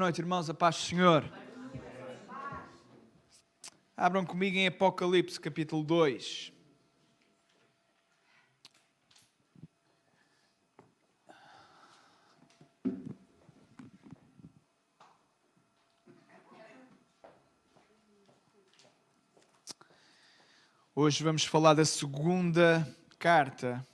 noite, irmãos, a paz do Senhor. Abram comigo em Apocalipse, capítulo 2. Hoje vamos falar da segunda carta,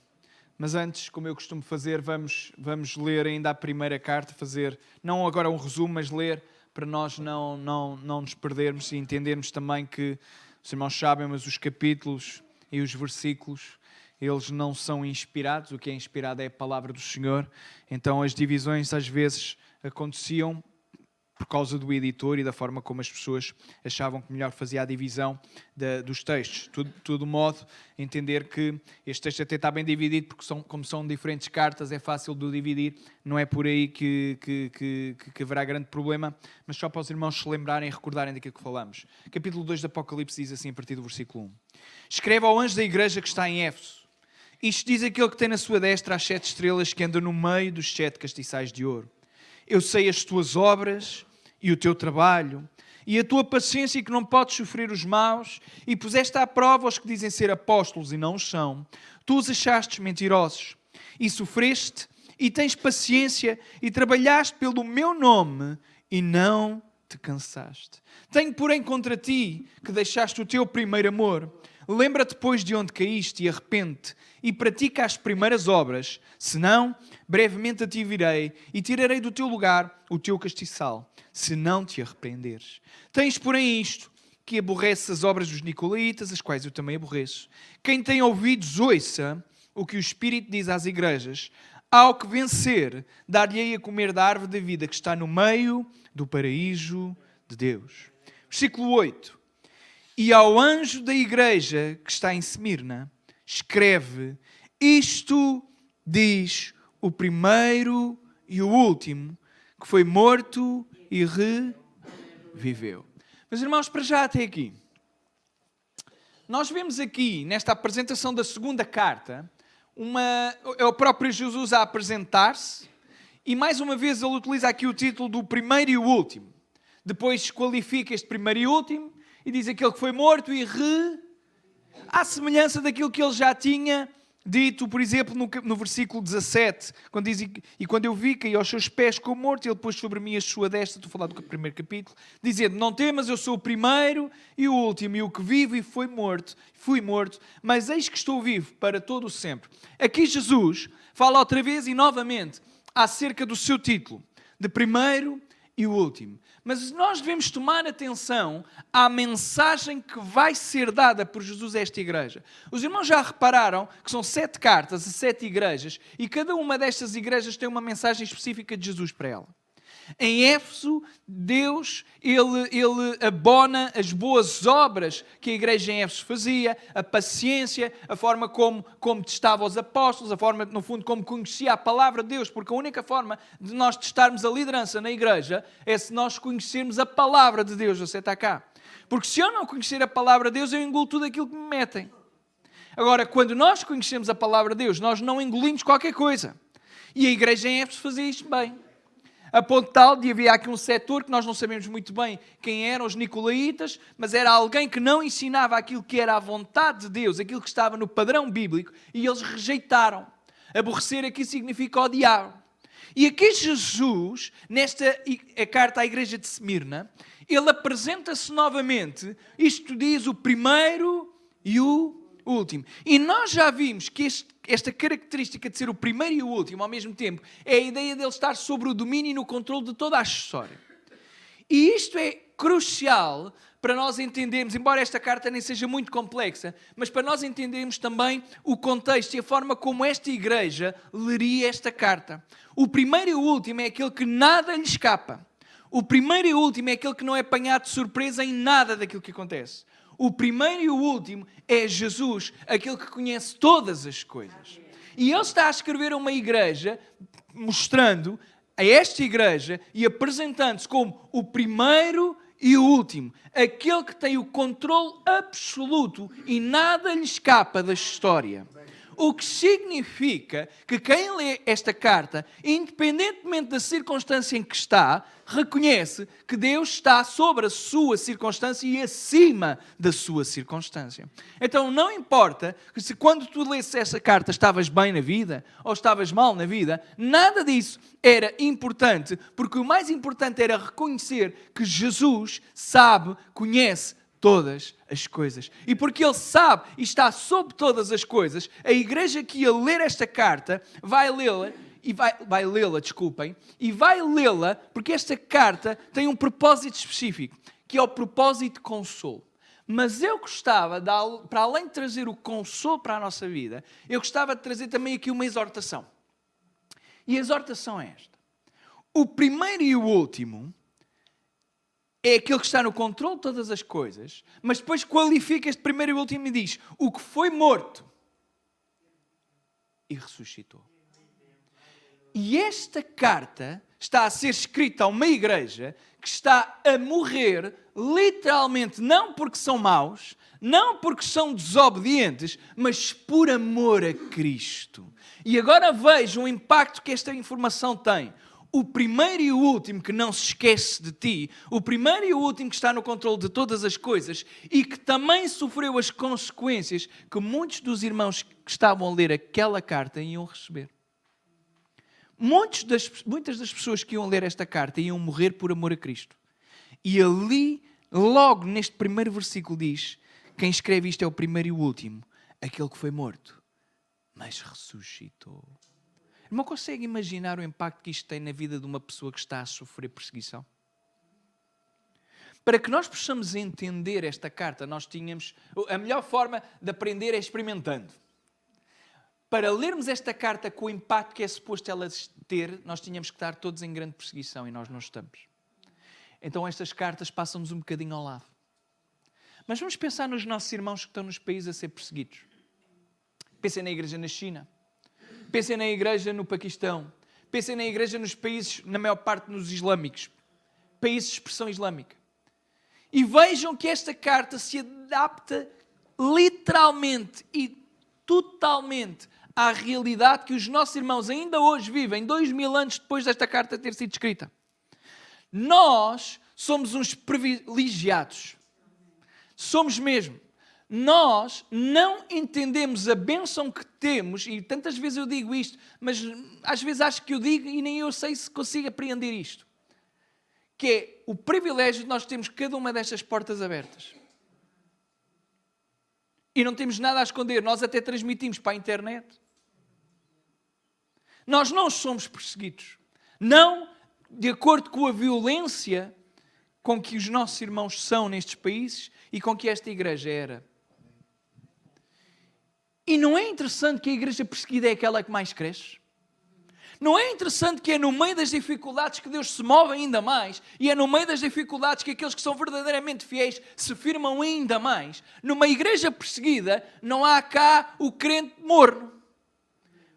mas antes, como eu costumo fazer, vamos ler ainda a primeira carta, fazer, não agora um resumo, mas ler para nós não nos perdermos e entendermos também que, os irmãos sabem, mas os capítulos e os versículos, eles não são inspirados, o que é inspirado é a palavra do Senhor, então as divisões às vezes aconteciam por causa do editor e da forma como as pessoas achavam que melhor fazia a divisão dos textos. Tudo modo, entender que este texto até está bem dividido, porque como são diferentes cartas, é fácil de o dividir, não é por aí que haverá grande problema, mas só para os irmãos se lembrarem e recordarem daquilo que falamos. Capítulo 2 do Apocalipse diz assim, a partir do versículo 1. Escreve ao anjo da igreja que está em Éfeso. Isto diz aquele que tem na sua destra as 7 estrelas que anda no meio dos 7 castiçais de ouro. Eu sei as tuas obras e o teu trabalho, e a tua paciência, e que não podes sofrer os maus, e puseste à prova os que dizem ser apóstolos e não os são. Tu os achastes mentirosos, e sofreste, e tens paciência, e trabalhaste pelo meu nome, e não te cansaste. Tenho, porém, contra ti, que deixaste o teu primeiro amor. Lembra-te, pois, de onde caíste, e arrepende-te, e pratica as primeiras obras, senão, brevemente a ti virei, e tirarei do teu lugar o teu castiçal, se não te arrependeres. Tens, porém, isto, que aborreces as obras dos nicolaítas, as quais eu também aborreço. Quem tem ouvidos, ouça o que o Espírito diz às igrejas. Ao que vencer, dar-lhe-ei a comer da árvore da vida que está no meio do paraíso de Deus. Versículo 8. E ao anjo da igreja que está em Esmirna, escreve: isto diz o primeiro e o último, que foi morto e reviveu. Meus irmãos, para já até aqui, nós vemos aqui, nesta apresentação da segunda carta, é o próprio Jesus a apresentar-se, e mais uma vez ele utiliza aqui o título do primeiro e o último. Depois qualifica este primeiro e último, e diz aquele que foi morto e à semelhança daquilo que ele já tinha dito, por exemplo, no versículo 17, quando diz: e quando eu vi, caí aos seus pés como morto, ele pôs sobre mim a sua destra, estou a falar do primeiro capítulo, dizendo: não temas, eu sou o primeiro e o último, e o que vivo e fui morto, mas eis que estou vivo para todo o sempre. Aqui Jesus fala outra vez e novamente acerca do seu título, de primeiro e o último. Mas nós devemos tomar atenção à mensagem que vai ser dada por Jesus a esta igreja. Os irmãos já repararam que são 7 cartas a 7 igrejas e cada uma destas igrejas tem uma mensagem específica de Jesus para ela. Em Éfeso, Deus, ele abona as boas obras que a igreja em Éfeso fazia, a paciência, a forma como testava os apóstolos, a forma, no fundo, como conhecia a palavra de Deus, porque a única forma de nós testarmos a liderança na igreja é se nós conhecermos a palavra de Deus. Você está cá. Porque se eu não conhecer a palavra de Deus, eu engulo tudo aquilo que me metem. Agora, quando nós conhecemos a palavra de Deus, nós não engolimos qualquer coisa. E a igreja em Éfeso fazia isto bem. A ponto tal de havia aqui um setor que nós não sabemos muito bem quem eram os nicolaítas, mas era alguém que não ensinava aquilo que era a vontade de Deus, aquilo que estava no padrão bíblico, e eles rejeitaram. Aborrecer aqui significa odiar. E aqui Jesus, nesta a carta à igreja de Esmirna, ele apresenta-se novamente, isto diz o primeiro e o último. E nós já vimos que esta característica de ser o primeiro e o último ao mesmo tempo é a ideia dele estar sobre o domínio e no controle de toda a história. E isto é crucial para nós entendermos, embora esta carta nem seja muito complexa, mas para nós entendermos também o contexto e a forma como esta igreja leria esta carta. O primeiro e o último é aquele que nada lhe escapa. O primeiro e o último é aquele que não é apanhado de surpresa em nada daquilo que acontece. O primeiro e o último é Jesus, aquele que conhece todas as coisas. E ele está a escrever a uma igreja, mostrando a esta igreja e apresentando-se como o primeiro e o último. Aquele que tem o controle absoluto e nada lhe escapa da história. O que significa que quem lê esta carta, independentemente da circunstância em que está, reconhece que Deus está sobre a sua circunstância e acima da sua circunstância. Então não importa que se quando tu lesse essa carta estavas bem na vida ou estavas mal na vida, nada disso era importante, porque o mais importante era reconhecer que Jesus sabe, conhece todas as coisas. E porque Ele sabe e está sobre todas as coisas, a igreja que ia ler esta carta vai lê-la e vai lê-la, desculpem, e vai lê-la porque esta carta tem um propósito específico, que é o propósito de consolo. Mas eu gostava, para além de trazer o consolo para a nossa vida, eu gostava de trazer também aqui uma exortação. E a exortação é esta. O primeiro e o último é aquele que está no controle de todas as coisas, mas depois qualifica este primeiro e último e diz: o que foi morto e ressuscitou. E esta carta está a ser escrita a uma igreja que está a morrer, literalmente, não porque são maus, não porque são desobedientes, mas por amor a Cristo. E agora vejam o impacto que esta informação tem. O primeiro e o último que não se esquece de ti, o primeiro e o último que está no controle de todas as coisas e que também sofreu as consequências que muitos dos irmãos que estavam a ler aquela carta iam receber. Muitas das pessoas que iam ler esta carta iam morrer por amor a Cristo. E ali, logo neste primeiro versículo diz, quem escreve isto é o primeiro e o último, aquele que foi morto, mas ressuscitou. Não consegue imaginar o impacto que isto tem na vida de uma pessoa que está a sofrer perseguição? Para que nós possamos entender esta carta, nós tínhamos... A melhor forma de aprender é experimentando. Para lermos esta carta com o impacto que é suposto ela ter, nós tínhamos que estar todos em grande perseguição e nós não estamos. Então estas cartas passam-nos um bocadinho ao lado. Mas vamos pensar nos nossos irmãos que estão nos países a ser perseguidos. Pensem na igreja na China. Pensem na igreja no Paquistão. Pensem na igreja nos países, na maior parte nos islâmicos. Países de expressão islâmica. E vejam que esta carta se adapta literalmente e totalmente à realidade que os nossos irmãos ainda hoje vivem, 2000 anos depois desta carta ter sido escrita. Nós somos uns privilegiados. Somos mesmo. Nós não entendemos a bênção que temos, e tantas vezes eu digo isto, mas às vezes acho que eu digo e nem eu sei se consigo apreender isto. Que é o privilégio de nós termos cada uma destas portas abertas. E não temos nada a esconder, nós até transmitimos para a internet. Nós não somos perseguidos. Não de acordo com a violência com que os nossos irmãos são nestes países e com que esta igreja era. E não é interessante que a igreja perseguida é aquela que mais cresce? Não é interessante que é no meio das dificuldades que Deus se move ainda mais e é no meio das dificuldades que aqueles que são verdadeiramente fiéis se firmam ainda mais? Numa igreja perseguida não há cá o crente morno.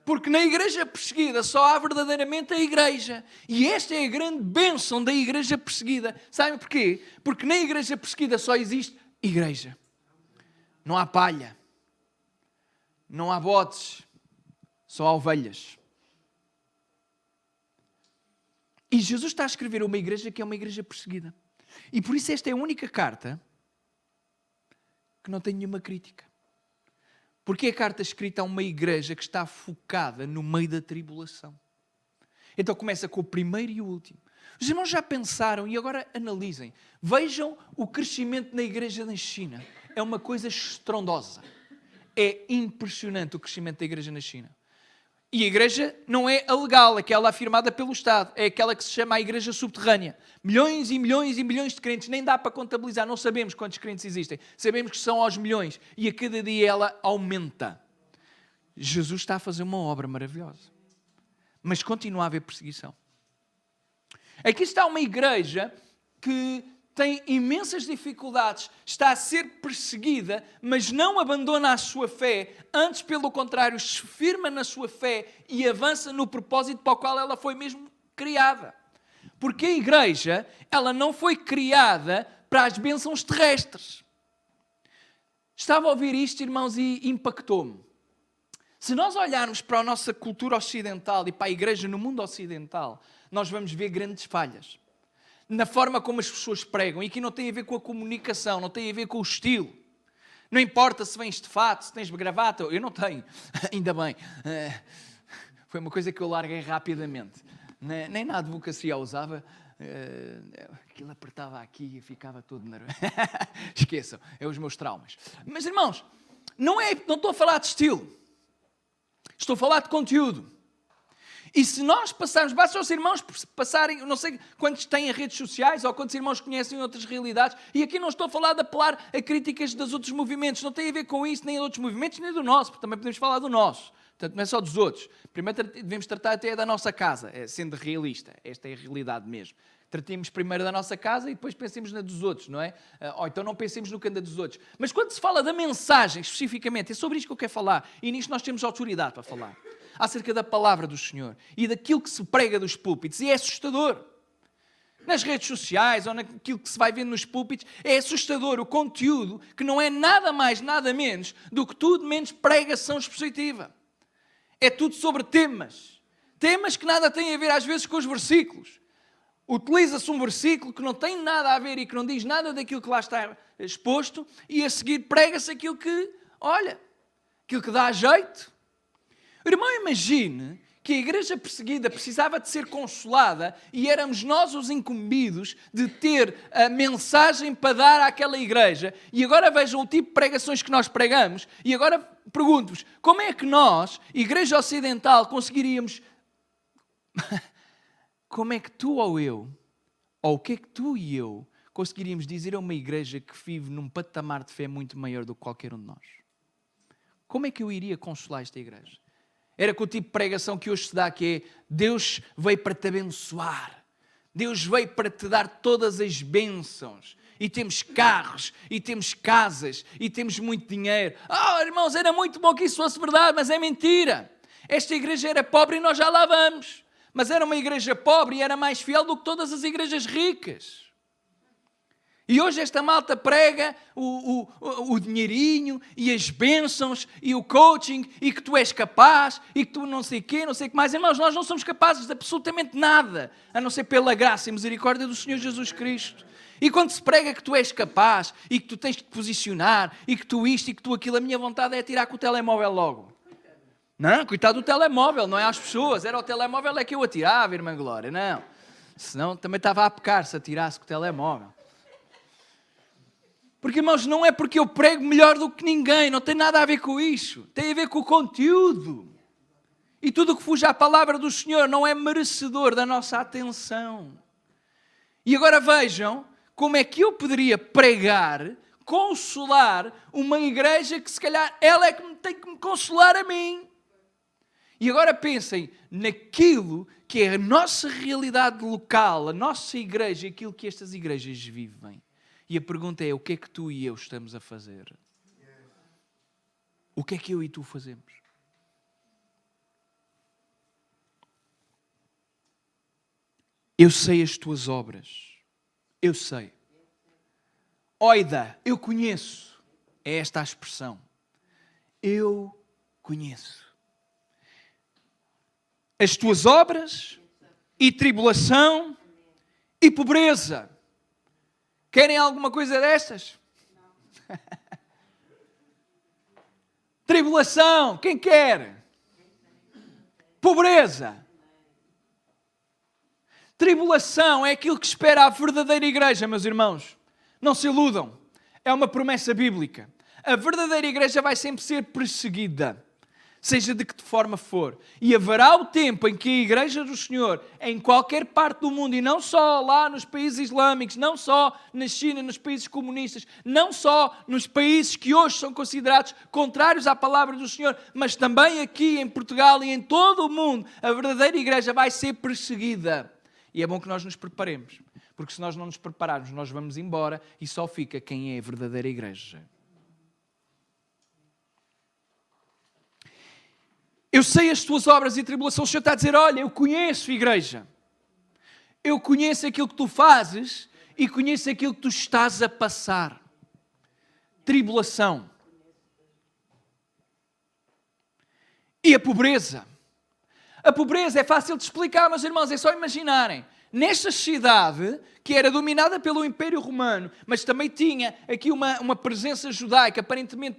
Porque na igreja perseguida só há verdadeiramente a igreja. E esta é a grande bênção da igreja perseguida. Sabem porquê? Porque na igreja perseguida só existe igreja. Não há palha. Não há bodes. Só há ovelhas. E Jesus está a escrever uma igreja que é uma igreja perseguida. E por isso esta é a única carta que não tem nenhuma crítica. Porque é a carta escrita a uma igreja que está focada no meio da tribulação. Então começa com o primeiro e o último. Os irmãos já pensaram, e agora analisem. Vejam o crescimento na igreja na China. É uma coisa estrondosa. É impressionante o crescimento da igreja na China. E a igreja não é a legal, aquela afirmada pelo Estado. É aquela que se chama a igreja subterrânea. Milhões e milhões e milhões de crentes. Nem dá para contabilizar. Não sabemos quantos crentes existem. Sabemos que são aos milhões. E a cada dia ela aumenta. Jesus está a fazer uma obra maravilhosa. Mas continua a haver perseguição. Aqui está uma igreja que tem imensas dificuldades, está a ser perseguida, mas não abandona a sua fé, antes, pelo contrário, se firma na sua fé e avança no propósito para o qual ela foi mesmo criada. Porque a igreja, ela não foi criada para as bênçãos terrestres. Estava a ouvir isto, irmãos, e impactou-me. Se nós olharmos para a nossa cultura ocidental e para a igreja no mundo ocidental, nós vamos ver grandes falhas na forma como as pessoas pregam. E aqui não tem a ver com a comunicação, não tem a ver com o estilo. Não importa se vens de fato, se tens gravata. Eu não tenho, ainda bem. Foi uma coisa que eu larguei rapidamente. Nem na advocacia usava. Aquilo apertava aqui e ficava todo nervoso. Esqueçam, é os meus traumas. Mas irmãos, não estou a falar de estilo. Estou a falar de conteúdo. E se nós passarmos, basta os irmãos passarem, não sei quantos têm redes sociais ou quantos irmãos conhecem outras realidades, e aqui não estou a falar de apelar a críticas dos outros movimentos, não tem a ver com isso, nem de outros movimentos, nem do nosso, porque também podemos falar do nosso. Portanto, não é só dos outros. Primeiro devemos tratar até da nossa casa, sendo realista. Esta é a realidade mesmo. Tratemos primeiro da nossa casa e depois pensemos na dos outros, não é? Ou então não pensemos no que anda dos outros. Mas quando se fala da mensagem, especificamente, é sobre isto que eu quero falar. E nisto nós temos autoridade para falar. Acerca da palavra do Senhor e daquilo que se prega dos púlpitos. E é assustador. Nas redes sociais ou naquilo que se vai vendo nos púlpitos, é assustador o conteúdo que não é nada mais, nada menos do que tudo menos pregação expositiva. É tudo sobre temas. Temas que nada têm a ver às vezes com os versículos. Utiliza-se um versículo que não tem nada a ver e que não diz nada daquilo que lá está exposto e a seguir prega-se aquilo que, olha, aquilo que dá jeito. Irmão, imagine que a igreja perseguida precisava de ser consolada e éramos nós os incumbidos de ter a mensagem para dar àquela igreja. E agora vejam o tipo de pregações que nós pregamos e agora pergunto-vos, como é que nós, igreja ocidental, conseguiríamos... Como é que tu ou eu, ou o que é que tu e eu conseguiríamos dizer a uma igreja que vive num patamar de fé muito maior do que qualquer um de nós? Como é que eu iria consolar esta igreja? Era com o tipo de pregação que hoje se dá, que é Deus veio para te abençoar. Deus veio para te dar todas as bênçãos. E temos carros, e temos casas, e temos muito dinheiro. Irmãos, era muito bom que isso fosse verdade, mas é mentira. Esta igreja era pobre e nós já lá vamos. Mas era uma igreja pobre e era mais fiel do que todas as igrejas ricas. E hoje esta malta prega o dinheirinho e as bênçãos e o coaching e que tu és capaz e que tu não sei o quê, não sei o que mais. Irmãos, nós não somos capazes de absolutamente nada, a não ser pela graça e misericórdia do Senhor Jesus Cristo. E quando se prega que tu és capaz e que tu tens de te posicionar e que tu isto e que tu aquilo, a minha vontade é tirar com o telemóvel logo. Não, coitado do telemóvel, não é às pessoas. Era o telemóvel é que eu atirava, irmã Glória, não. Senão também estava a pecar se atirasse com o telemóvel. Porque, irmãos, não é porque eu prego melhor do que ninguém, não tem nada a ver com isso. Tem a ver com o conteúdo. E tudo o que fuja à palavra do Senhor não é merecedor da nossa atenção. E agora vejam como é que eu poderia pregar, consolar uma igreja que se calhar ela é que tem que me consolar a mim. E agora pensem naquilo que é a nossa realidade local, a nossa igreja, aquilo que estas igrejas vivem. E a pergunta é, o que é que tu e eu estamos a fazer? O que é que eu e tu fazemos? Eu sei as tuas obras. Eu sei. Oida, eu conheço. É esta a expressão. Eu conheço. As tuas obras e tribulação e pobreza. Querem alguma coisa destas? Não. Tribulação, quem quer? Pobreza. Tribulação é aquilo que espera a verdadeira igreja, meus irmãos. Não se iludam. É uma promessa bíblica. A verdadeira igreja vai sempre ser perseguida. Seja de que forma for. E haverá o tempo em que a Igreja do Senhor, em qualquer parte do mundo, e não só lá nos países islâmicos, não só na China, nos países comunistas, não só nos países que hoje são considerados contrários à palavra do Senhor, mas também aqui em Portugal e em todo o mundo, a verdadeira Igreja vai ser perseguida. E é bom que nós nos preparemos. Porque se nós não nos prepararmos, nós vamos embora e só fica quem é a verdadeira Igreja. Eu sei as tuas obras e tribulação. O Senhor está a dizer, olha, eu conheço, igreja. Eu conheço aquilo que tu fazes e conheço aquilo que tu estás a passar. Tribulação. E a pobreza. A pobreza é fácil de explicar, meus irmãos, é só imaginarem. Nesta cidade, que era dominada pelo Império Romano, mas também tinha aqui uma presença judaica, aparentemente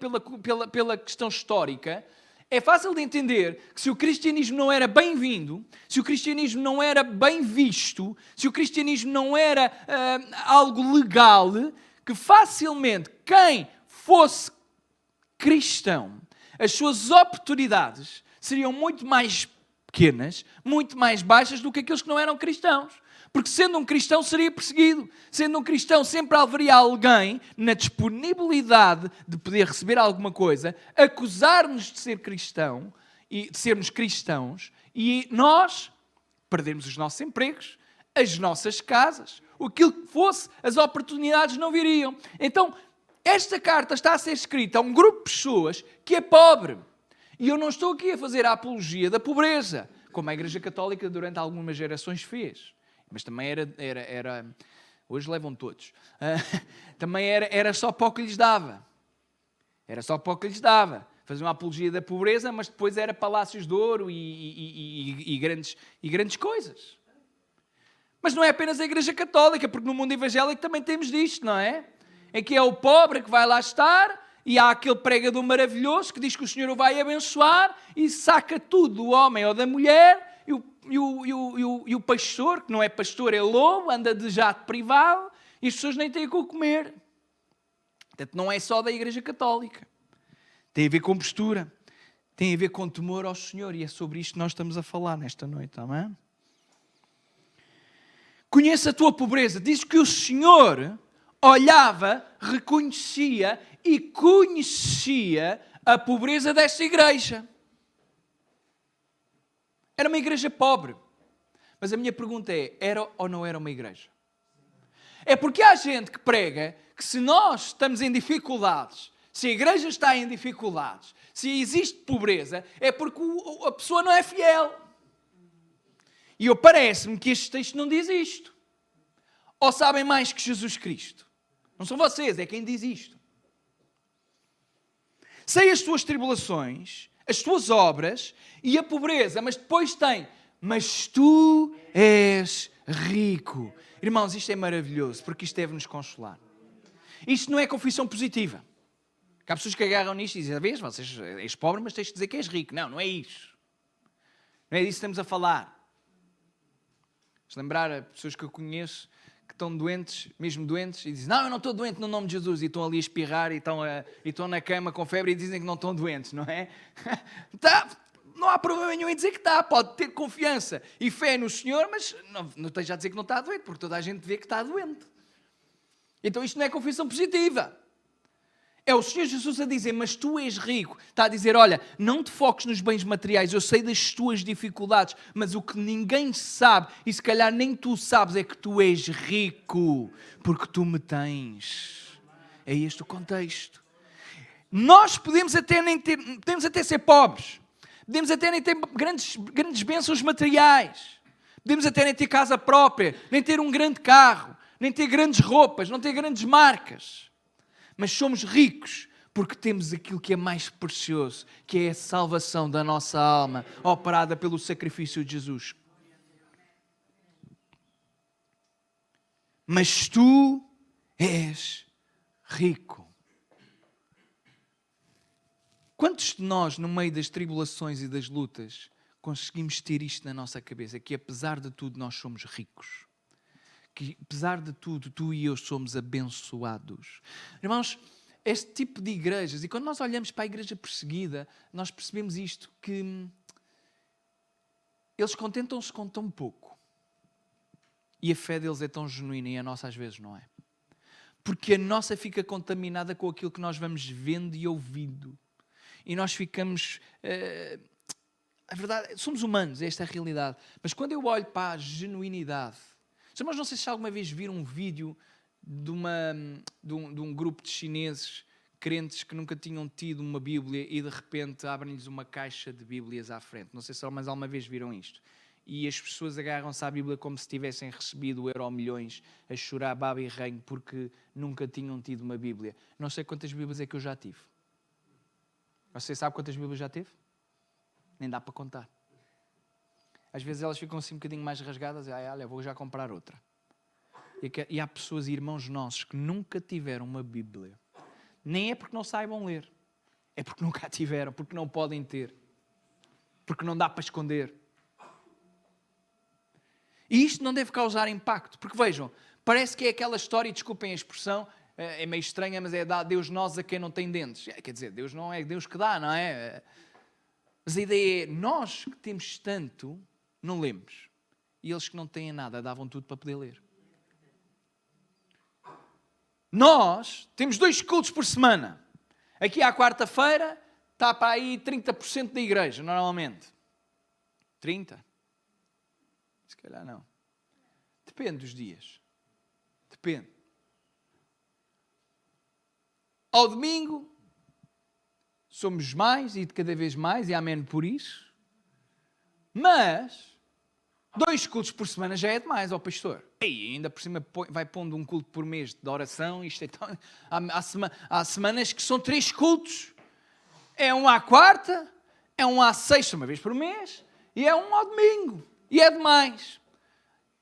pela questão histórica, é fácil de entender que se o cristianismo não era bem-vindo, se o cristianismo não era bem visto, se o cristianismo não era algo legal, que facilmente quem fosse cristão, as suas oportunidades seriam muito mais pequenas, muito mais baixas do que aqueles que não eram cristãos. Porque sendo um cristão seria perseguido. Sendo um cristão sempre haveria alguém na disponibilidade de poder receber alguma coisa, acusar-nos de ser cristão e de sermos cristãos e nós perdermos os nossos empregos, as nossas casas, aquilo que fosse, as oportunidades não viriam. Então, esta carta está a ser escrita a um grupo de pessoas que é pobre. E eu não estou aqui a fazer a apologia da pobreza, como a Igreja Católica durante algumas gerações fez. Mas também era hoje levam todos. Também era só para o que lhes dava. Era só para o que lhes dava. Fazer uma apologia da pobreza, mas depois era palácios de ouro e grandes coisas. Mas não é apenas a Igreja Católica, porque no mundo evangélico também temos disto, não é? Em que é o pobre que vai lá estar e há aquele pregador maravilhoso que diz que o Senhor o vai abençoar e saca tudo do homem ou da mulher. E o pastor, que não é pastor, é lobo, anda de jato privado e as pessoas nem têm o que comer. Portanto, não é só da Igreja Católica. Tem a ver com postura. Tem a ver com temor ao Senhor. E é sobre isto que nós estamos a falar nesta noite. Amém? Conheça a tua pobreza. Diz que o Senhor olhava, reconhecia e conhecia a pobreza desta igreja. Era uma igreja pobre. Mas a minha pergunta é, era ou não era uma igreja? É porque há gente que prega que se nós estamos em dificuldades, se a igreja está em dificuldades, se existe pobreza, é porque a pessoa não é fiel. E parece-me que este texto não diz isto. Ou sabem mais que Jesus Cristo? Não são vocês, é quem diz isto. Sei as tuas tribulações, as tuas obras e a pobreza, mas depois tem, mas tu és rico. Irmãos, isto é maravilhoso, porque isto deve-nos consolar. Isto não é confissão positiva. Há pessoas que agarram nisto e dizem, vês, vocês és pobre, mas tens de dizer que és rico. Não, não é isso. Não é disso que estamos a falar. Vamos lembrar a pessoas que eu conheço que estão doentes, mesmo doentes, e dizem, não, eu não estou doente no nome de Jesus, e estão ali a espirrar, e estão na cama com febre e dizem que não estão doentes, não é? Não há problema nenhum em dizer que está, pode ter confiança e fé no Senhor, mas não esteja a dizer que não está doente, porque toda a gente vê que está doente. Então isto não é confissão positiva. É o Senhor Jesus a dizer, mas tu és rico. Está a dizer, olha, não te foques nos bens materiais, eu sei das tuas dificuldades, mas o que ninguém sabe, e se calhar nem tu sabes, é que tu és rico, porque tu me tens. É este o contexto. Nós podemos até ser pobres, podemos até nem ter grandes bênçãos materiais, podemos até nem ter casa própria, nem ter um grande carro, nem ter grandes roupas, não ter grandes marcas. Mas somos ricos porque temos aquilo que é mais precioso, que é a salvação da nossa alma, operada pelo sacrifício de Jesus. Mas tu és rico. Quantos de nós, no meio das tribulações e das lutas, conseguimos ter isto na nossa cabeça, que apesar de tudo nós somos ricos? Que apesar de tudo, tu e eu somos abençoados. Irmãos, este tipo de igrejas, e quando nós olhamos para a igreja perseguida, nós percebemos isto, que eles contentam-se com tão pouco. E a fé deles é tão genuína e a nossa às vezes não é. Porque a nossa fica contaminada com aquilo que nós vamos vendo e ouvindo. E nós ficamos... a verdade, somos humanos, esta é a realidade. Mas quando eu olho para a genuinidade... Mas não sei se alguma vez viram um vídeo de um grupo de chineses crentes que nunca tinham tido uma Bíblia e de repente abrem-lhes uma caixa de Bíblias à frente. Não sei se mais alguma vez viram isto. E as pessoas agarram-se à Bíblia como se tivessem recebido Euromilhões a chorar baba e ranho porque nunca tinham tido uma Bíblia. Não sei quantas Bíblias é que eu já tive. Você sabe quantas Bíblias já teve? Nem dá para contar. Às vezes elas ficam assim um bocadinho mais rasgadas. Olha, vou já comprar outra. E há pessoas, irmãos nossos, que nunca tiveram uma Bíblia. Nem é porque não saibam ler. É porque nunca a tiveram, porque não podem ter. Porque não dá para esconder. E isto não deve causar impacto. Porque vejam, parece que é aquela história, e desculpem a expressão, é meio estranha, mas é dar Deus nós a quem não tem dentes. Quer dizer, Deus não é Deus que dá, não é? Mas a ideia é, nós que temos tanto, não lemos. E eles que não têm nada, davam tudo para poder ler. Nós temos 2 cultos por semana. Aqui à quarta-feira está para aí 30% da igreja, normalmente. 30%? Se calhar não. Depende dos dias. Depende. Ao domingo, somos mais e de cada vez mais, e amém por isso. Mas 2 cultos por semana já é demais, ó pastor. E ainda por cima vai pondo um culto por mês de oração. Isto é tão... há semanas que são 3 cultos. É um à quarta, é um à sexta, uma vez por mês, e é um ao domingo. E é demais.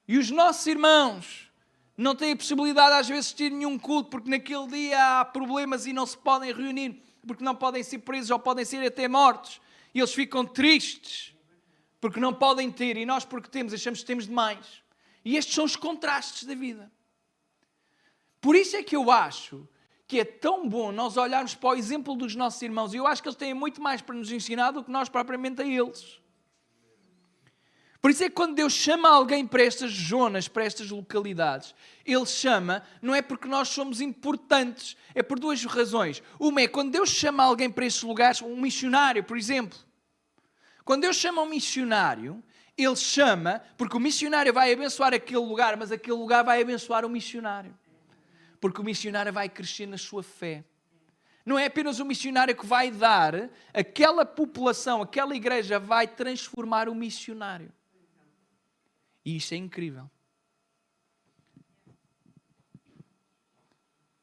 E os nossos irmãos não têm a possibilidade às vezes de ter nenhum culto, porque naquele dia há problemas e não se podem reunir, porque não podem ser presos ou podem ser até mortos. E eles ficam tristes, porque não podem ter. E nós, porque temos, achamos que temos demais. E estes são os contrastes da vida. Por isso é que eu acho que é tão bom nós olharmos para o exemplo dos nossos irmãos. E eu acho que eles têm muito mais para nos ensinar do que nós propriamente a eles. Por isso é que quando Deus chama alguém para estas zonas, para estas localidades, Ele chama, não é porque nós somos importantes, é por 2 razões. Uma é quando Deus chama alguém para estes lugares, um missionário, por exemplo. Quando Deus chama um missionário, Ele chama porque o missionário vai abençoar aquele lugar, mas aquele lugar vai abençoar o missionário. Porque o missionário vai crescer na sua fé. Não é apenas o missionário que vai dar, aquela população, aquela igreja vai transformar o missionário. E isto é incrível.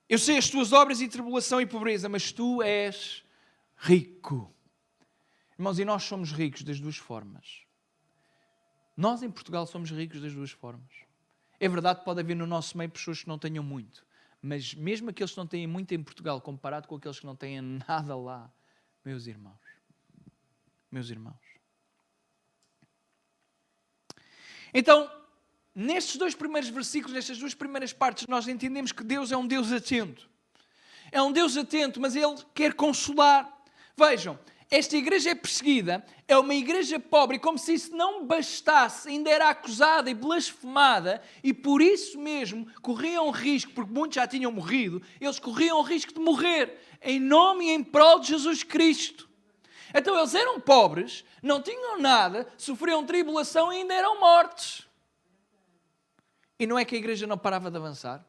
Eu sei as tuas obras e tribulação e pobreza, mas tu és rico. Irmãos, e nós somos ricos das 2 formas. Nós em Portugal somos ricos das 2 formas. É verdade que pode haver no nosso meio pessoas que não tenham muito. Mas mesmo aqueles que não têm muito em Portugal, comparado com aqueles que não têm nada lá, meus irmãos. Então, nestes 2 primeiros versículos, nestas 2 primeiras partes, nós entendemos que Deus é um Deus atento. É um Deus atento, mas Ele quer consolar. Vejam, esta igreja é perseguida, é uma igreja pobre, como se isso não bastasse, ainda era acusada e blasfemada, e por isso mesmo corriam risco, porque muitos já tinham morrido, eles corriam o risco de morrer, em nome e em prol de Jesus Cristo. Então eles eram pobres, não tinham nada, sofriam tribulação e ainda eram mortos. E não é que a igreja não parava de avançar?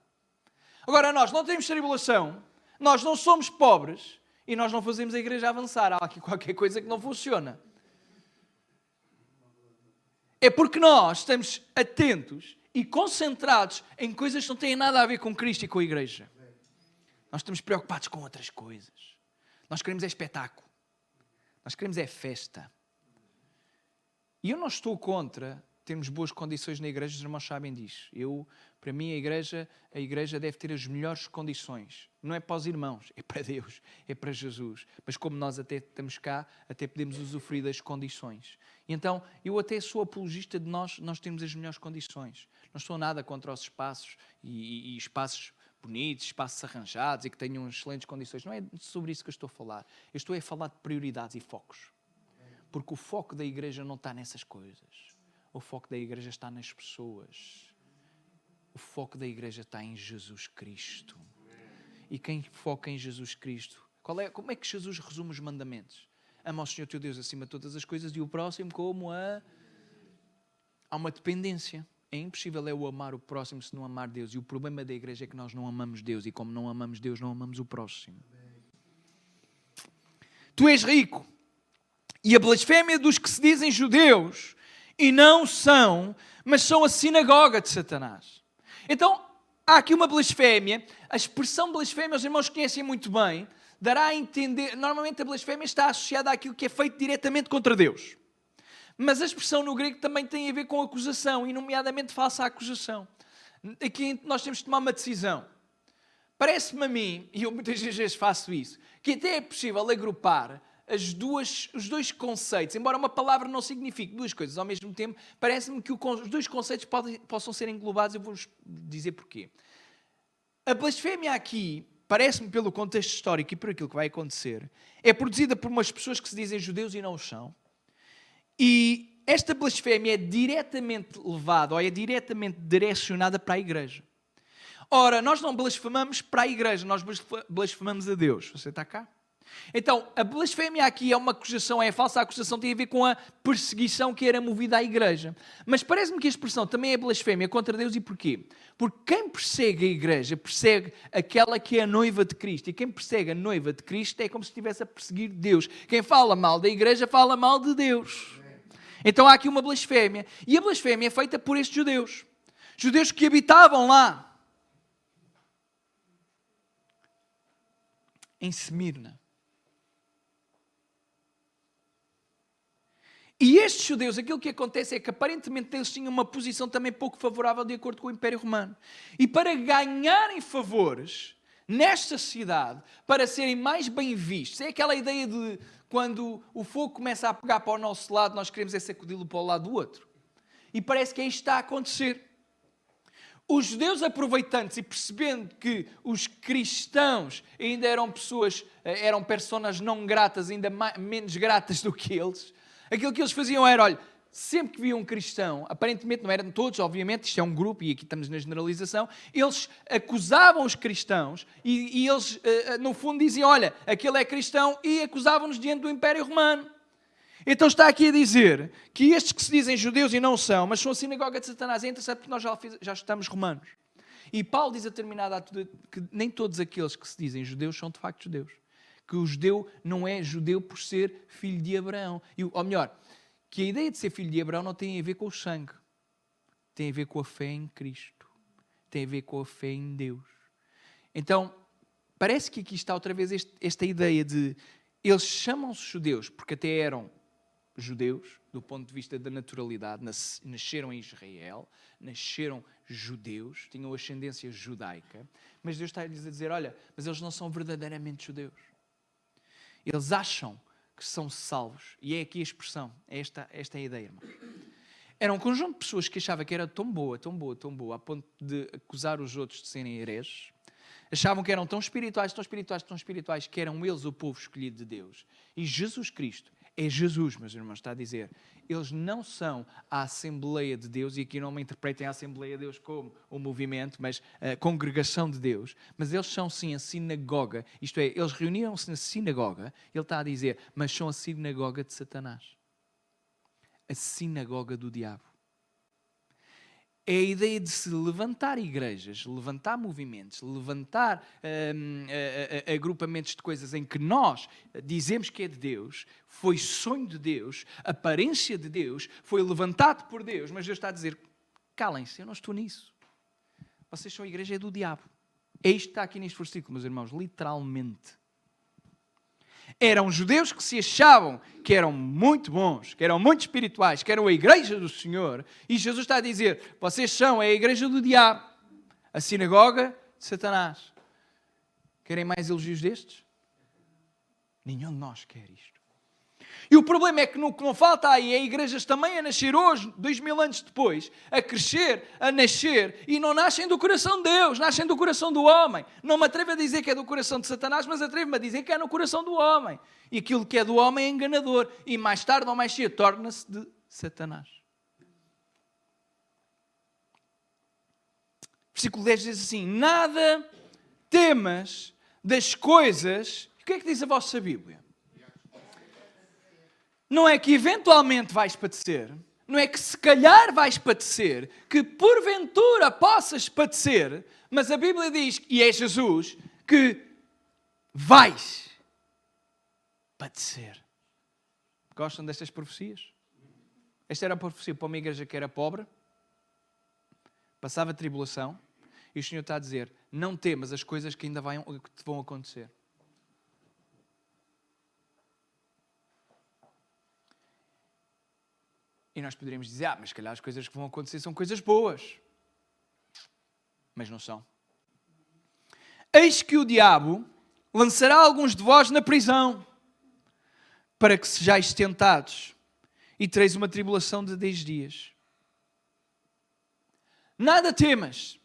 Agora nós não temos tribulação, nós não somos pobres, e nós não fazemos a igreja avançar. Há aqui qualquer coisa que não funciona. É porque nós estamos atentos e concentrados em coisas que não têm nada a ver com Cristo e com a igreja. Nós estamos preocupados com outras coisas. Nós queremos é espetáculo. Nós queremos é festa. E eu não estou contra termos boas condições na igreja, os irmãos sabem disso. Para mim, a igreja deve ter as melhores condições. Não é para os irmãos, é para Deus, é para Jesus. Mas como nós até estamos cá, até podemos usufruir das condições. E então, eu até sou apologista de nós termos as melhores condições. Não sou nada contra os espaços e espaços bonitos, espaços arranjados e que tenham excelentes condições. Não é sobre isso que eu estou a falar. Eu estou a falar de prioridades e focos. Porque o foco da igreja não está nessas coisas. O foco da igreja está nas pessoas. O foco da igreja está em Jesus Cristo. E quem foca em Jesus Cristo? Como é que Jesus resume os mandamentos? Ama ao Senhor teu Deus acima de todas as coisas e o próximo como a... Há uma dependência. É impossível eu amar o próximo se não amar Deus. E o problema da igreja é que nós não amamos Deus. E como não amamos Deus, não amamos o próximo. Tu és rico. E a blasfémia dos que se dizem judeus e não são, mas são a sinagoga de Satanás. Então, há aqui uma blasfémia. A expressão blasfémia, os irmãos conhecem muito bem, dará a entender... Normalmente a blasfémia está associada àquilo que é feito diretamente contra Deus. Mas a expressão no grego também tem a ver com acusação, e nomeadamente falsa acusação. Aqui nós temos de tomar uma decisão. Parece-me a mim, e eu muitas vezes faço isso, que até é possível agrupar os dois conceitos, embora uma palavra não signifique duas coisas ao mesmo tempo, parece-me que os dois conceitos possam ser englobados. Eu vou-vos dizer porquê. A blasfémia aqui, parece-me pelo contexto histórico e por aquilo que vai acontecer, é produzida por umas pessoas que se dizem judeus e não o são. E esta blasfémia é diretamente levada, ou é diretamente direcionada para a igreja. Ora, nós não blasfemamos para a igreja, nós blasfemamos a Deus. Você está cá? Então, a blasfémia aqui é uma acusação, é a falsa acusação, tem a ver com a perseguição que era movida à igreja. Mas parece-me que a expressão também é blasfémia contra Deus, e porquê? Porque quem persegue a igreja, persegue aquela que é a noiva de Cristo. E quem persegue a noiva de Cristo é como se estivesse a perseguir Deus. Quem fala mal da igreja, fala mal de Deus. Então há aqui uma blasfémia. E a blasfémia é feita por estes judeus. Judeus que habitavam lá. Em Esmirna. E estes judeus, aquilo que acontece é que aparentemente eles tinham uma posição também pouco favorável de acordo com o Império Romano. E para ganharem favores nesta cidade, para serem mais bem vistos, é aquela ideia de quando o fogo começa a pegar para o nosso lado, nós queremos é sacudi-lo para o lado do outro. E parece que é isto que está a acontecer. Os judeus, aproveitando-se e percebendo que os cristãos ainda eram pessoas, eram personas não gratas, ainda menos gratas do que eles, aquilo que eles faziam era, olha, sempre que viam um cristão, aparentemente não eram todos, obviamente, isto é um grupo e aqui estamos na generalização, eles acusavam os cristãos e eles, no fundo, diziam, olha, aquele é cristão, e acusavam-nos diante do Império Romano. Então está aqui a dizer que estes que se dizem judeus e não são, mas são a sinagoga de Satanás, é interessante porque nós já estamos romanos. E Paulo diz a determinada altura que nem todos aqueles que se dizem judeus são de facto judeus. Que o judeu não é judeu por ser filho de Abraão. Ou melhor, que a ideia de ser filho de Abraão não tem a ver com o sangue. Tem a ver com a fé em Cristo. Tem a ver com a fé em Deus. Então, parece que aqui está outra vez esta ideia de eles chamam-se judeus porque até eram judeus, do ponto de vista da naturalidade, nasceram em Israel, nasceram judeus, tinham ascendência judaica, mas Deus está-lhes a dizer, olha, mas eles não são verdadeiramente judeus. Eles acham que são salvos, e é aqui a expressão, esta é a ideia, irmão. Era um conjunto de pessoas que achava que era tão boa, a ponto de acusar os outros de serem hereges. Achavam que eram tão espirituais, que eram eles o povo escolhido de Deus. E Jesus Cristo é Jesus, meus irmãos, está a dizer. Eles não são a Assembleia de Deus, e aqui não me interpretem a Assembleia de Deus como o movimento, mas a congregação de Deus. Mas eles são sim a sinagoga, isto é, eles reuniram-se na sinagoga, ele está a dizer, mas são a sinagoga de Satanás. A sinagoga do diabo. É a ideia de se levantar igrejas, levantar movimentos, levantar agrupamentos de coisas em que nós dizemos que é de Deus, foi sonho de Deus, aparência de Deus, foi levantado por Deus, mas Deus está a dizer, calem-se, eu não estou nisso. Vocês são a igreja do diabo. É isto que está aqui neste versículo, meus irmãos, literalmente. Eram judeus que se achavam que eram muito bons, que eram muito espirituais, que eram a igreja do Senhor. E Jesus está a dizer, vocês são a igreja do diabo, a sinagoga de Satanás. Querem mais elogios destes? Nenhum de nós quer isto. E o problema é que no que não falta aí é igrejas também a nascer hoje, 2000 anos depois, a crescer, a nascer, e não nascem do coração de Deus, nascem do coração do homem. Não me atrevo a dizer que é do coração de Satanás, mas atrevo-me a dizer que é no coração do homem. E aquilo que é do homem é enganador, e mais tarde ou mais cedo torna-se de Satanás. Versículo 10 diz assim, nada temas das coisas... O que é que diz a vossa Bíblia? Não é que eventualmente vais padecer, não é que se calhar vais padecer, que porventura possas padecer, mas a Bíblia diz, e é Jesus, que vais padecer. Gostam destas profecias? Esta era a profecia para uma igreja que era pobre, passava tribulação, e o Senhor está a dizer, não temas as coisas que ainda que te vão acontecer. E nós poderíamos dizer, mas se calhar as coisas que vão acontecer são coisas boas. Mas não são. Eis que o diabo lançará alguns de vós na prisão, para que sejais tentados, e tereis uma tribulação de 10 dias. Nada temas.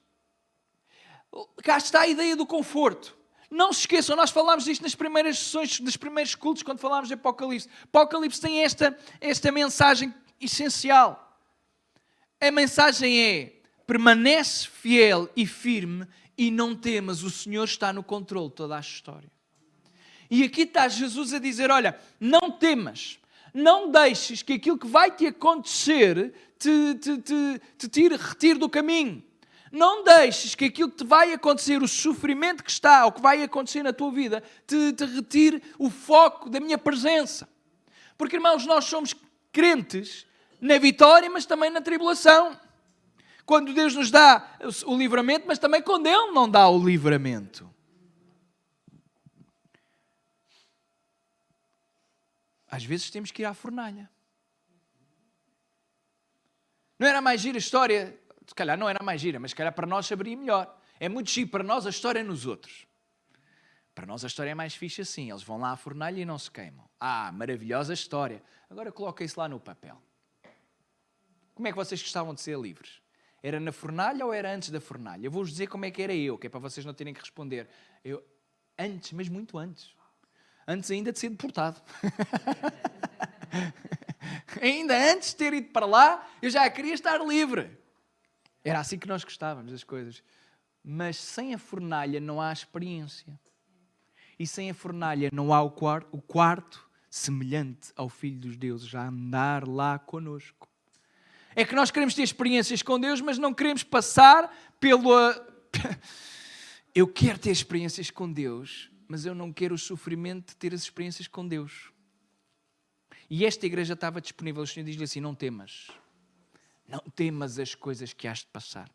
Cá está a ideia do conforto. Não se esqueçam, nós falámos disto nas primeiras sessões, nos primeiros cultos, quando falámos de Apocalipse. Apocalipse tem esta mensagem essencial. A mensagem é: permanece fiel e firme e não temas, o Senhor está no controle de toda a história. E aqui está Jesus a dizer, olha, não temas, não deixes que aquilo que vai te acontecer te retire do caminho. Não deixes que aquilo que te vai acontecer, o sofrimento que está, ou que vai acontecer na tua vida, te retire o foco da minha presença. Porque, irmãos, nós somos crentes na vitória, mas também na tribulação. Quando Deus nos dá o livramento, mas também quando Ele não dá o livramento. Às vezes temos que ir à fornalha. Não era mais gira a história? Se calhar não era mais gira, mas se calhar para nós saberia melhor. É muito giro para nós a história é nos outros. Para nós a história é mais fixe assim. Eles vão lá à fornalha e não se queimam. Maravilhosa história. Agora coloca isso lá no papel. Como é que vocês gostavam de ser livres? Era na fornalha ou era antes da fornalha? Eu vou-vos dizer como é que era eu, que é para vocês não terem que responder. Eu, antes, mas muito antes. Antes ainda de ser deportado. Ainda antes de ter ido para lá, eu já queria estar livre. Era assim que nós gostávamos das coisas. Mas sem a fornalha não há experiência. E sem a fornalha não há o quarto semelhante ao Filho dos Deuses a andar lá connosco. É que nós queremos ter experiências com Deus, mas não queremos passar pela... Eu quero ter experiências com Deus, mas eu não quero o sofrimento de ter as experiências com Deus. E esta igreja estava disponível. O Senhor diz-lhe assim, não temas. Não temas as coisas que has de passar.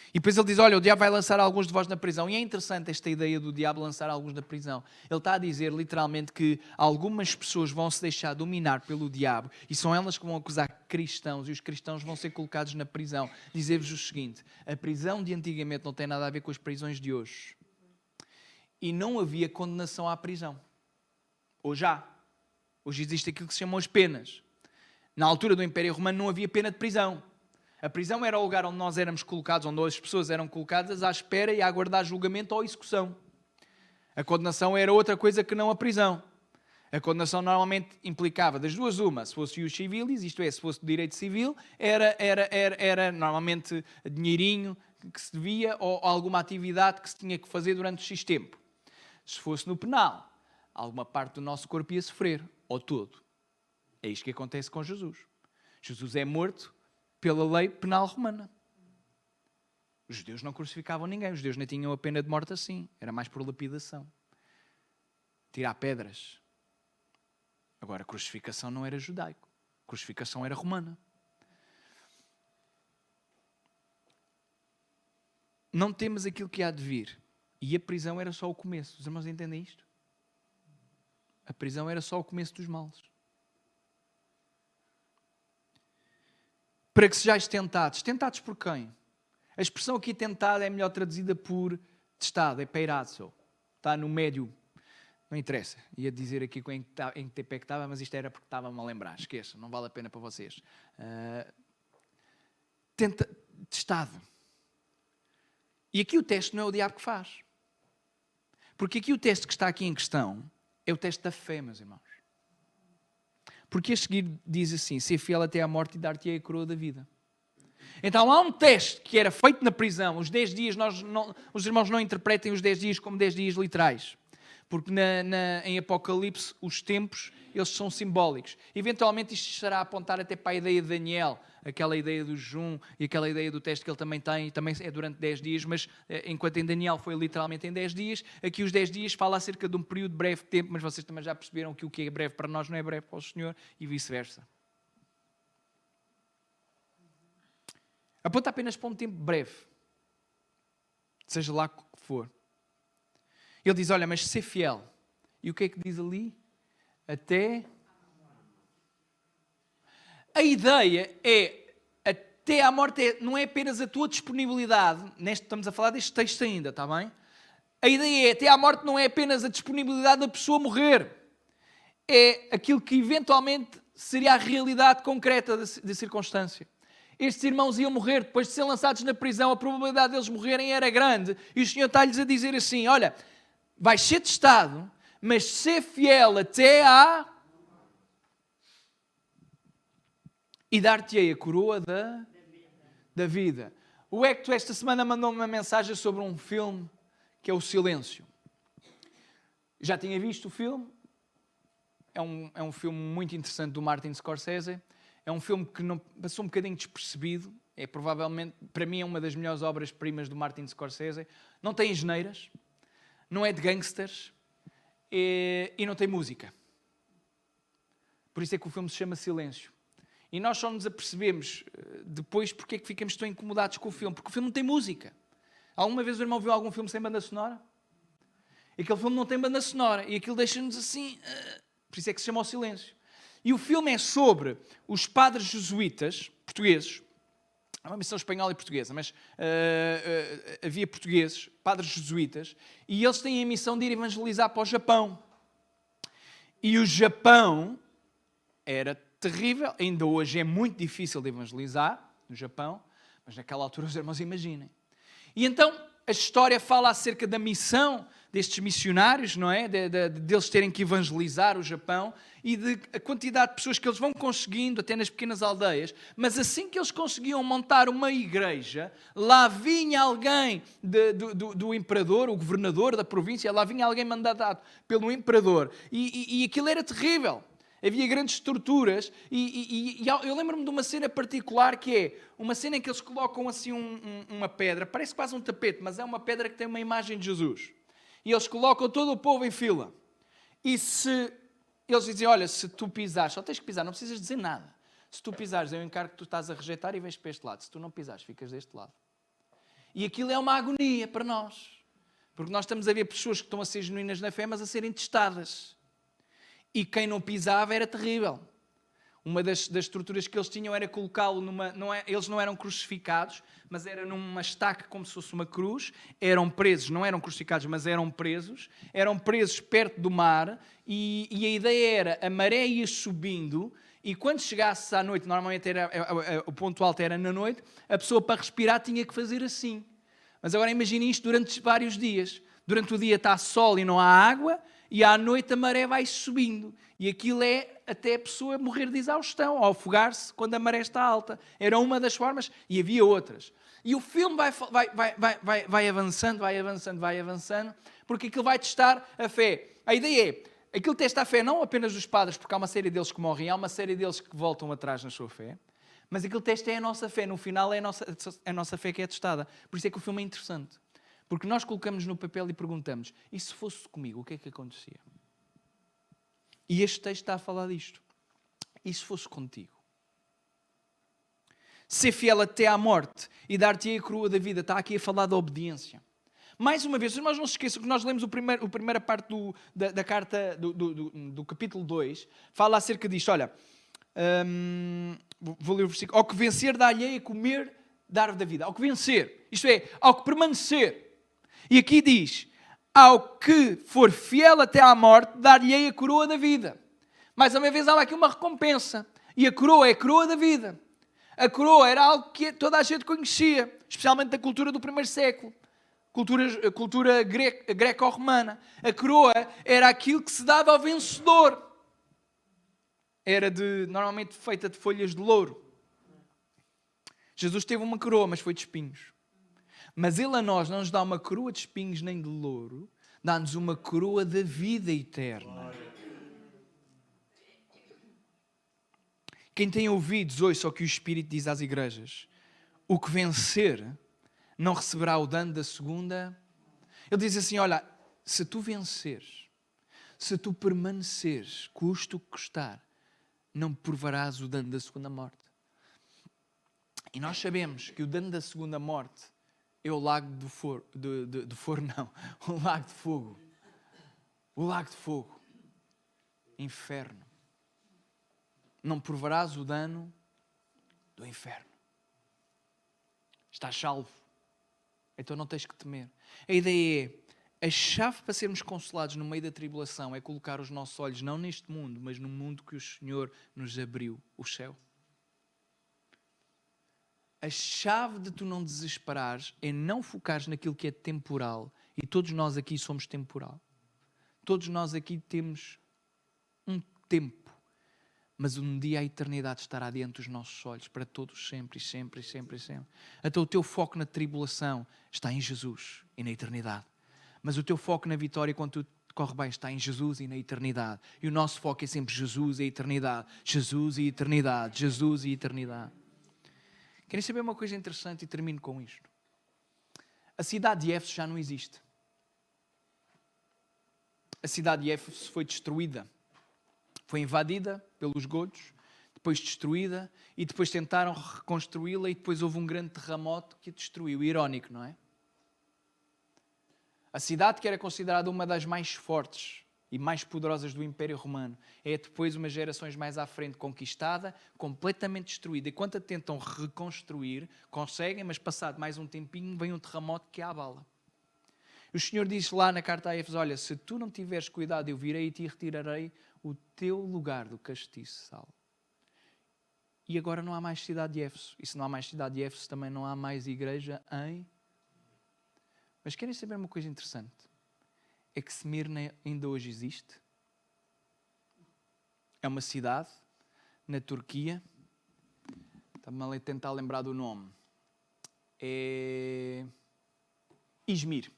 E depois ele diz, olha, o diabo vai lançar alguns de vós na prisão. E é interessante esta ideia do diabo lançar alguns na prisão. Ele está a dizer literalmente que algumas pessoas vão se deixar dominar pelo diabo e são elas que vão acusar cristãos e os cristãos vão ser colocados na prisão. Dizer-vos o seguinte, a prisão de antigamente não tem nada a ver com as prisões de hoje. E não havia condenação à prisão. Hoje há. Hoje existe aquilo que se chamam as penas. Na altura do Império Romano não havia pena de prisão. A prisão era o lugar onde nós éramos colocados, onde as pessoas eram colocadas à espera e a aguardar julgamento ou execução. A condenação era outra coisa que não a prisão. A condenação normalmente implicava das duas uma. Se fosse ius civilis, isto é, se fosse do direito civil, era normalmente dinheirinho que se devia ou alguma atividade que se tinha que fazer durante X tempo. Se fosse no penal, alguma parte do nosso corpo ia sofrer, ou todo. É isto que acontece com Jesus. Jesus é morto pela lei penal romana. Os judeus não crucificavam ninguém. Os judeus nem tinham a pena de morte assim. Era mais por lapidação. Tirar pedras. Agora, a crucificação não era judaico. A crucificação era romana. Não temos aquilo que há de vir. E a prisão era só o começo. Os irmãos entendem isto? A prisão era só o começo dos males. Para que sejais tentados. Tentados por quem? A expressão aqui tentada é melhor traduzida por testado, é peirazo. Está no médio. Não interessa. Ia dizer aqui em que pé que estava, mas isto era porque estava-me a lembrar. Esqueça, não vale a pena para vocês. Testado. E aqui o teste não é o diabo que faz. Porque aqui o teste que está aqui em questão é o teste da fé, meus irmãos. Porque a seguir diz assim, ser fiel até à morte e dar-te-ei a coroa da vida. Então há um teste que era feito na prisão. Os 10 dias, os irmãos não interpretem os 10 dias como 10 dias literais. Porque em Apocalipse os tempos, eles são simbólicos. Eventualmente isto estará a apontar até para a ideia de Daniel, aquela ideia do jejum e aquela ideia do teste que ele também tem, também é durante 10 dias, mas enquanto em Daniel foi literalmente em 10 dias, aqui os 10 dias fala acerca de um período breve de tempo, mas vocês também já perceberam que o que é breve para nós não é breve para o Senhor e vice-versa. Aponta apenas para um tempo breve, seja lá o que for. Ele diz, olha, mas ser fiel. E o que é que diz ali? Até... a ideia é, até à morte, não é apenas a tua disponibilidade, estamos a falar deste texto ainda, está bem? A ideia é, até à morte não é apenas a disponibilidade da pessoa morrer, é aquilo que eventualmente seria a realidade concreta da circunstância. Estes irmãos iam morrer, depois de serem lançados na prisão, a probabilidade deles morrerem era grande, e o Senhor está-lhes a dizer assim, olha, vais ser testado, mas ser fiel até à... e dar-te-ei a coroa da vida. O Hector esta semana mandou-me uma mensagem sobre um filme que é O Silêncio. Já tinha visto o filme. É um filme muito interessante do Martin Scorsese. É um filme que não, passou um bocadinho despercebido. É provavelmente, para mim, é uma das melhores obras-primas do Martin Scorsese. Não tem asneiras, não é de gangsters e não tem música. Por isso é que o filme se chama Silêncio. E nós só nos apercebemos depois porque é que ficamos tão incomodados com o filme. Porque o filme não tem música. Alguma vez o irmão viu algum filme sem banda sonora? E aquele filme não tem banda sonora. E aquilo deixa-nos assim... Por isso é que se chama O Silêncio. E o filme é sobre os padres jesuítas portugueses. É uma missão espanhola e portuguesa, mas havia portugueses, padres jesuítas, e eles têm a missão de ir evangelizar para o Japão. E o Japão era terrível, ainda hoje é muito difícil de evangelizar no Japão, mas naquela altura os irmãos imaginem. E então a história fala acerca da missão destes missionários, não é? Deles terem que evangelizar o Japão e de a quantidade de pessoas que eles vão conseguindo até nas pequenas aldeias. Mas assim que eles conseguiam montar uma igreja, lá vinha alguém do imperador, o governador da província, lá vinha alguém mandado pelo imperador. E aquilo era terrível. Havia grandes estruturas e eu lembro-me de uma cena particular que é uma cena em que eles colocam assim uma pedra, parece quase um tapete, mas é uma pedra que tem uma imagem de Jesus. E eles colocam todo o povo em fila. E se eles dizem, olha, se tu pisares, só tens que pisar, não precisas dizer nada. Se tu pisares, eu encargo que tu estás a rejeitar e vens para este lado. Se tu não pisares, ficas deste lado. E aquilo é uma agonia para nós. Porque nós estamos a ver pessoas que estão a ser genuínas na fé, mas a serem testadas. E quem não pisava era terrível. Uma das estruturas que eles tinham era colocá-lo numa... eles não eram crucificados, mas era numa estaca como se fosse uma cruz. Eram presos, não eram crucificados, mas eram presos. Eram presos perto do mar e a ideia era, a maré ia subindo e quando chegasse à noite, normalmente o ponto alto era na noite, a pessoa para respirar tinha que fazer assim. Mas agora imagine isto durante vários dias. Durante o dia está sol e não há água, e à noite a maré vai subindo. E aquilo é até a pessoa morrer de exaustão, ou afogar-se quando a maré está alta. Era uma das formas, e havia outras. E o filme vai avançando, porque aquilo vai testar a fé. A ideia é, aquilo testa a fé não apenas dos padres, porque há uma série deles que morrem, há uma série deles que voltam atrás na sua fé, mas aquilo testa é a nossa fé. No final é a nossa fé que é testada. Por isso é que o filme é interessante. Porque nós colocamos no papel e perguntamos, e se fosse comigo, o que é que acontecia? E este texto está a falar disto. E se fosse contigo? Ser fiel até à morte e dar-te a coroa da vida. Está aqui a falar da obediência. Mais uma vez, os irmãos não se esqueçam que nós lemos a primeira parte da carta do capítulo 2, fala acerca disto. Olha, vou ler o versículo. Ao que vencer, dá-lhe a comer da árvore da vida. Ao que vencer, isto é, ao que permanecer. E aqui diz, ao que for fiel até à morte, dar-lhe-ei a coroa da vida. Mais uma vez há aqui uma recompensa. E a coroa é a coroa da vida. A coroa era algo que toda a gente conhecia, especialmente da cultura do primeiro século. Cultura greco-romana. A coroa era aquilo que se dava ao vencedor. Era normalmente feita de folhas de louro. Jesus teve uma coroa, mas foi de espinhos. Mas Ele a nós não nos dá uma coroa de espinhos nem de louro, dá-nos uma coroa da vida eterna. Quem tem ouvidos, ouça o que o Espírito diz às igrejas. O que vencer não receberá o dano da segunda. Ele diz assim, olha, se tu venceres, se tu permaneceres, custe o que custar, não provarás o dano da segunda morte. E nós sabemos que o dano da segunda morte é o lago do fogo, o lago de fogo. O lago de fogo. Inferno. Não provarás o dano do inferno. Estás salvo. Então não tens que temer. A ideia é, a chave para sermos consolados no meio da tribulação é colocar os nossos olhos não neste mundo, mas no mundo que o Senhor nos abriu, o céu. A chave de tu não desesperares é não focares naquilo que é temporal. E todos nós aqui somos temporal. Todos nós aqui temos um tempo. Mas um dia a eternidade estará diante dos nossos olhos para todos, sempre, sempre, sempre, sempre. Então o teu foco na tribulação está em Jesus e na eternidade. Mas o teu foco na vitória, quando tudo corre bem, está em Jesus e na eternidade. E o nosso foco é sempre Jesus e a eternidade. Jesus e eternidade. Jesus e eternidade. Querem saber uma coisa interessante e termino com isto? A cidade de Éfeso já não existe. A cidade de Éfeso foi destruída. Foi invadida pelos godos, depois destruída, e depois tentaram reconstruí-la e depois houve um grande terremoto que a destruiu. Irónico, não é? A cidade que era considerada uma das mais fortes e mais poderosas do Império Romano é depois, umas gerações mais à frente, conquistada, completamente destruída. E quando a tentam reconstruir, conseguem, mas passado mais um tempinho, vem um terremoto que a abala. O Senhor diz lá na carta a Éfeso, olha, se tu não tiveres cuidado, eu virei e te retirarei o teu lugar do castiçal. E agora não há mais cidade de Éfeso. E se não há mais cidade de Éfeso, também não há mais igreja em... Mas querem saber uma coisa interessante? É que Esmirna ainda hoje existe. É uma cidade na Turquia. Estava-me a tentar lembrar do nome. É Izmir.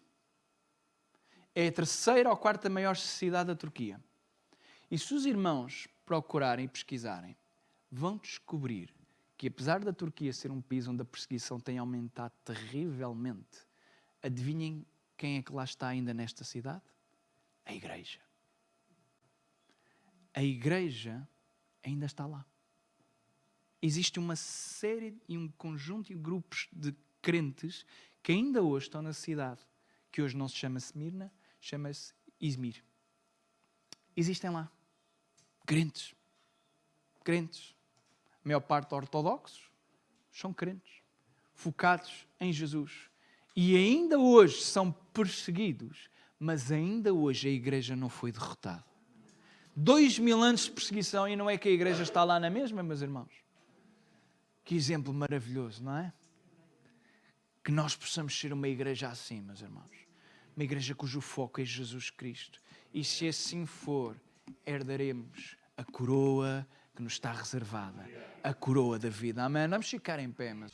É a terceira ou quarta maior cidade da Turquia. E se os irmãos procurarem e pesquisarem, vão descobrir que apesar da Turquia ser um país onde a perseguição tem aumentado terrivelmente, adivinhem quem é que lá está ainda nesta cidade? A igreja. A igreja ainda está lá. Existe uma série e um conjunto de grupos de crentes que ainda hoje estão na cidade, que hoje não se chama Esmirna, chama-se Izmir. Existem lá. Crentes. Crentes. A maior parte ortodoxos são crentes. Focados em Jesus. E ainda hoje são perseguidos, mas ainda hoje a igreja não foi derrotada. 2000 anos de perseguição e não é que a igreja está lá na mesma, meus irmãos? Que exemplo maravilhoso, não é? Que nós possamos ser uma igreja assim, meus irmãos. Uma igreja cujo foco é Jesus Cristo. E se assim for, herdaremos a coroa que nos está reservada. A coroa da vida. Amém? Vamos ficar em pé, mas...